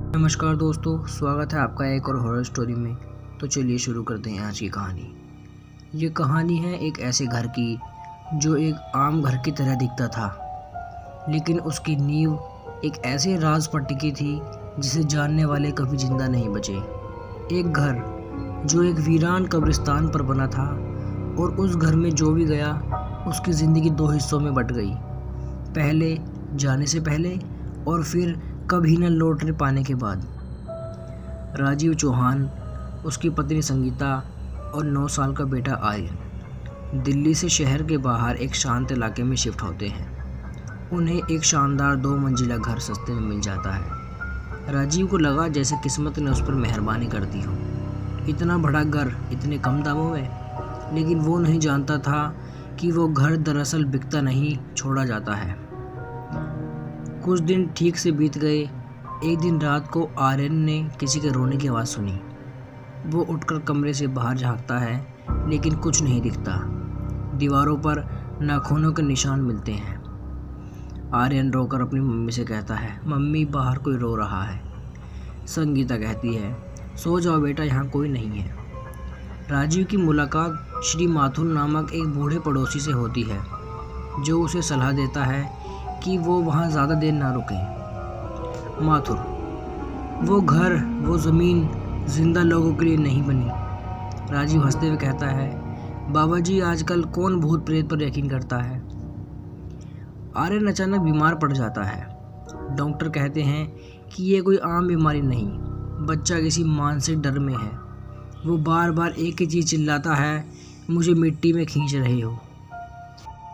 नमस्कार दोस्तों, स्वागत है आपका एक और हॉरर स्टोरी में। तो चलिए शुरू करते हैं आज की कहानी। ये कहानी है एक ऐसे घर की जो एक आम घर की तरह दिखता था, लेकिन उसकी नींव एक ऐसे राज पर टिकी थी जिसे जानने वाले कभी जिंदा नहीं बचे। एक घर जो एक वीरान कब्रिस्तान पर बना था, और उस घर में जो भी गया उसकी ज़िंदगी दो हिस्सों में बट गई। पहले जाने से पहले और फिर कभी न लौटने पाने के बाद। राजीव चौहान, उसकी पत्नी संगीता और 9 साल का बेटा आर्यन दिल्ली से शहर के बाहर एक शांत इलाके में शिफ्ट होते हैं। उन्हें एक शानदार 2 मंजिला घर सस्ते में मिल जाता है। राजीव को लगा जैसे किस्मत ने उस पर मेहरबानी कर दी हो। इतना बड़ा घर इतने कम दामों में, लेकिन वो नहीं जानता था कि वो घर दरअसल बिकता नहीं, छोड़ा जाता है। कुछ दिन ठीक से बीत गए। एक दिन रात को आर्यन ने किसी के रोने की आवाज़ सुनी। वो उठकर कमरे से बाहर झांकता है, लेकिन कुछ नहीं दिखता। दीवारों पर नाखूनों के निशान मिलते हैं। आर्यन रोकर अपनी मम्मी से कहता है, मम्मी बाहर कोई रो रहा है। संगीता कहती है, सो जाओ बेटा, यहाँ कोई नहीं है। राजीव की मुलाकात श्री माथुर नामक एक बूढ़े पड़ोसी से होती है, जो उसे सलाह देता है कि वो वहाँ ज़्यादा देर ना रुकें। माथुर, वो घर, वो ज़मीन जिंदा लोगों के लिए नहीं बनी। राजीव हंसते हुए कहता है, बाबा जी आजकल कौन भूत प्रेत पर यकीन करता है। आर्यन अचानक बीमार पड़ जाता है। डॉक्टर कहते हैं कि ये कोई आम बीमारी नहीं, बच्चा किसी मानसिक डर में है। वो बार बार एक ही चीज़ चिल्लाता है, मुझे मिट्टी में खींच रहे हो।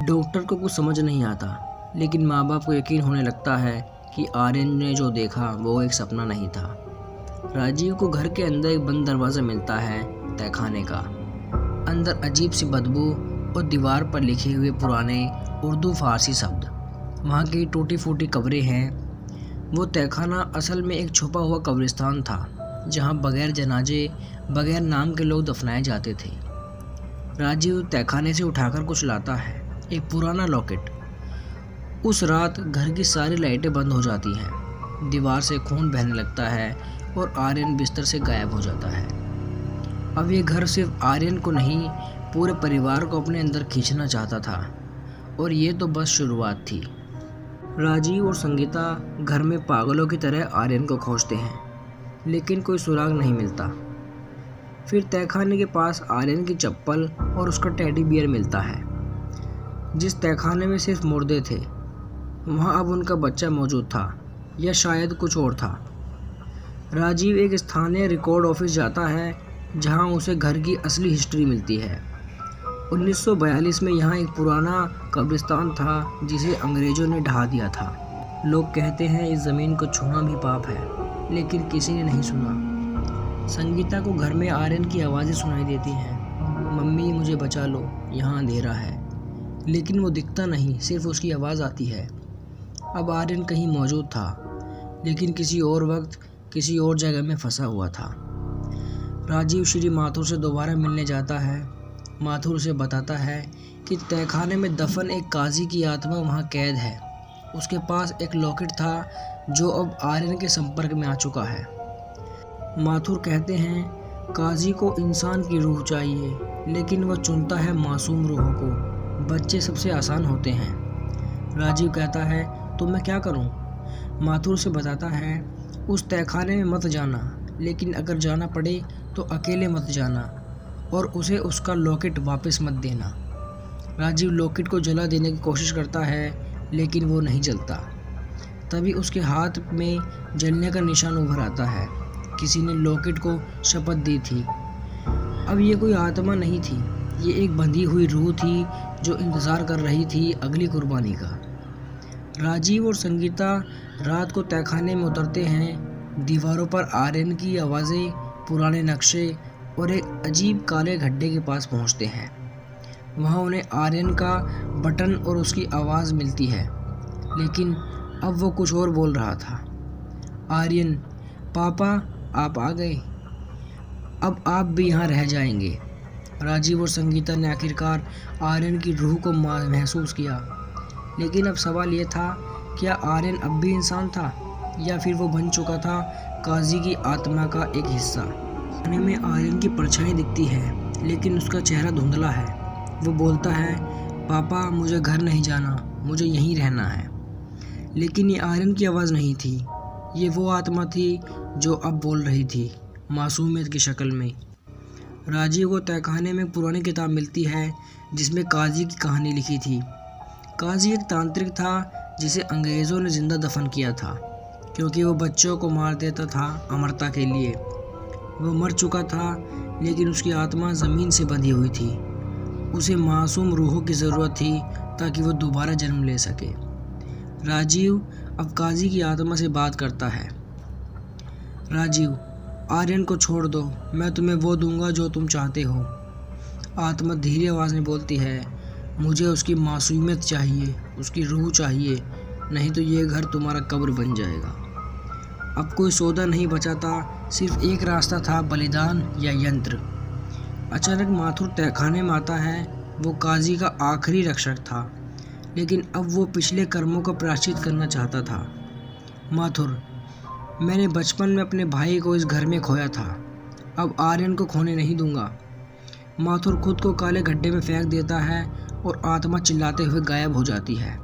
डॉक्टर को कुछ समझ नहीं आता, लेकिन माँ बाप को यकीन होने लगता है कि आर्यन ने जो देखा वो एक सपना नहीं था। राजीव को घर के अंदर एक बंद दरवाज़ा मिलता है, तहखाने का। अंदर अजीब सी बदबू और दीवार पर लिखे हुए पुराने उर्दू फारसी शब्द। वहाँ की टूटी फूटी कब्रें हैं। वो तहखाना असल में एक छुपा हुआ कब्रिस्तान था, जहाँ बगैर जनाजे, बगैर नाम के लोग दफनाए जाते थे। राजीव तहखाने से उठाकर कुछ लाता है, एक पुराना लॉकेट। उस रात घर की सारी लाइटें बंद हो जाती हैं, दीवार से खून बहने लगता है और आर्यन बिस्तर से गायब हो जाता है। अब ये घर सिर्फ आर्यन को नहीं, पूरे परिवार को अपने अंदर खींचना चाहता था, और ये तो बस शुरुआत थी। राजीव और संगीता घर में पागलों की तरह आर्यन को खोजते हैं, लेकिन कोई सुराग नहीं मिलता। फिर तहखाने के पास आर्यन की चप्पल और उसका टेडी बियर मिलता है। जिस तहखाने में सिर्फ मुर्दे थे, वहाँ अब उनका बच्चा मौजूद था, या शायद कुछ और था। राजीव एक स्थानीय रिकॉर्ड ऑफिस जाता है, जहाँ उसे घर की असली हिस्ट्री मिलती है। 1942 में यहाँ एक पुराना कब्रिस्तान था, जिसे अंग्रेज़ों ने ढहा दिया था। लोग कहते हैं इस ज़मीन को छूना भी पाप है, लेकिन किसी ने नहीं सुना। संगीता को घर में आर्यन की आवाज़ें सुनाई देती हैं, मम्मी मुझे बचा लो, यहाँ अंधेरा है। लेकिन वो दिखता नहीं, सिर्फ उसकी आवाज़ आती है। अब आर्यन कहीं मौजूद था, लेकिन किसी और वक्त, किसी और जगह में फंसा हुआ था। राजीव श्री माथुर से दोबारा मिलने जाता है। माथुर उसे बताता है कि तहखाने में दफन एक काजी की आत्मा वहाँ कैद है। उसके पास एक लॉकेट था, जो अब आर्यन के संपर्क में आ चुका है। माथुर कहते हैं, काजी को इंसान की रूह चाहिए, लेकिन वह चुनता है मासूम रूहों को। बच्चे सबसे आसान होते हैं। राजीव कहता है, तो मैं क्या करूं? माथुर से बताता है, उस तहखाने में मत जाना, लेकिन अगर जाना पड़े तो अकेले मत जाना, और उसे उसका लॉकेट वापस मत देना। राजीव लॉकेट को जला देने की कोशिश करता है, लेकिन वो नहीं जलता। तभी उसके हाथ में जलने का निशान उभर आता है। किसी ने लॉकेट को शपथ दी थी। अब ये कोई आत्मा नहीं थी, ये एक बंधी हुई रूह थी, जो इंतज़ार कर रही थी अगली कुर्बानी का। राजीव और संगीता रात को तहखाने में उतरते हैं। दीवारों पर आर्यन की आवाज़ें, पुराने नक्शे और एक अजीब काले गड्ढे के पास पहुंचते हैं। वहां उन्हें आर्यन का बटन और उसकी आवाज़ मिलती है, लेकिन अब वो कुछ और बोल रहा था। आर्यन, पापा आप आ गए, अब आप भी यहाँ रह जाएंगे। राजीव और संगीता ने आखिरकार आर्यन की रूह को महसूस किया, लेकिन अब सवाल ये था, क्या आर्यन अब भी इंसान था या फिर वो बन चुका था काजी की आत्मा का एक हिस्सा। खाने में आर्यन की परछाई दिखती है, लेकिन उसका चेहरा धुंधला है। वो बोलता है, पापा मुझे घर नहीं जाना, मुझे यहीं रहना है। लेकिन ये आर्यन की आवाज़ नहीं थी, ये वो आत्मा थी जो अब बोल रही थी, मासूमियत की शक्ल में। राजीव को तहखाने में एक पुरानी किताब मिलती है जिसमें काजी की कहानी लिखी थी। काजी एक तांत्रिक था जिसे अंग्रेज़ों ने जिंदा दफन किया था, क्योंकि वो बच्चों को मार देता था अमरता के लिए। वो मर चुका था, लेकिन उसकी आत्मा ज़मीन से बंधी हुई थी। उसे मासूम रूहों की ज़रूरत थी ताकि वो दोबारा जन्म ले सके। राजीव अब काजी की आत्मा से बात करता है। राजीव, आर्यन को छोड़ दो, मैं तुम्हें वो दूंगा जो तुम चाहते हो। आत्मा धीरे आवाज़ में बोलती है, मुझे उसकी मासूमियत चाहिए, उसकी रूह चाहिए, नहीं तो ये घर तुम्हारा कब्र बन जाएगा। अब कोई सौदा नहीं बचा था, सिर्फ एक रास्ता था, बलिदान या यंत्र। अचानक माथुर तहखाने में आता है। वो काजी का आखिरी रक्षक था, लेकिन अब वो पिछले कर्मों का प्रायश्चित करना चाहता था। माथुर, मैंने बचपन में अपने भाई को इस घर में खोया था, अब आर्यन को खोने नहीं दूंगा। माथुर खुद को काले गड्ढे में फेंक देता है और आत्मा चिल्लाते हुए गायब हो जाती है।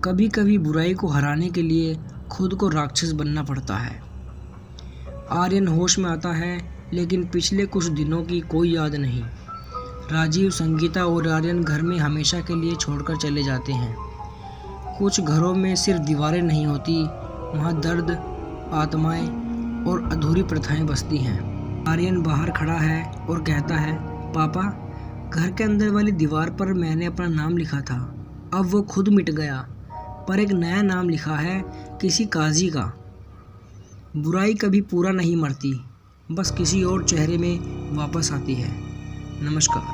कभी कभी बुराई को हराने के लिए खुद को राक्षस बनना पड़ता है। आर्यन होश में आता है, लेकिन पिछले कुछ दिनों की कोई याद नहीं। राजीव, संगीता और आर्यन घर में हमेशा के लिए छोड़कर चले जाते हैं। कुछ घरों में सिर्फ दीवारें नहीं होती, वहाँ दर्द, आत्माएं और अधूरी प्रथाएं बसती हैं। आर्यन बाहर खड़ा है और कहता है, पापा, घर के अंदर वाली दीवार पर मैंने अपना नाम लिखा था, अब वो खुद मिट गया, पर एक नया नाम लिखा है, किसी काजी का। बुराई कभी पूरा नहीं मरती, बस किसी और चेहरे में वापस आती है। नमस्कार।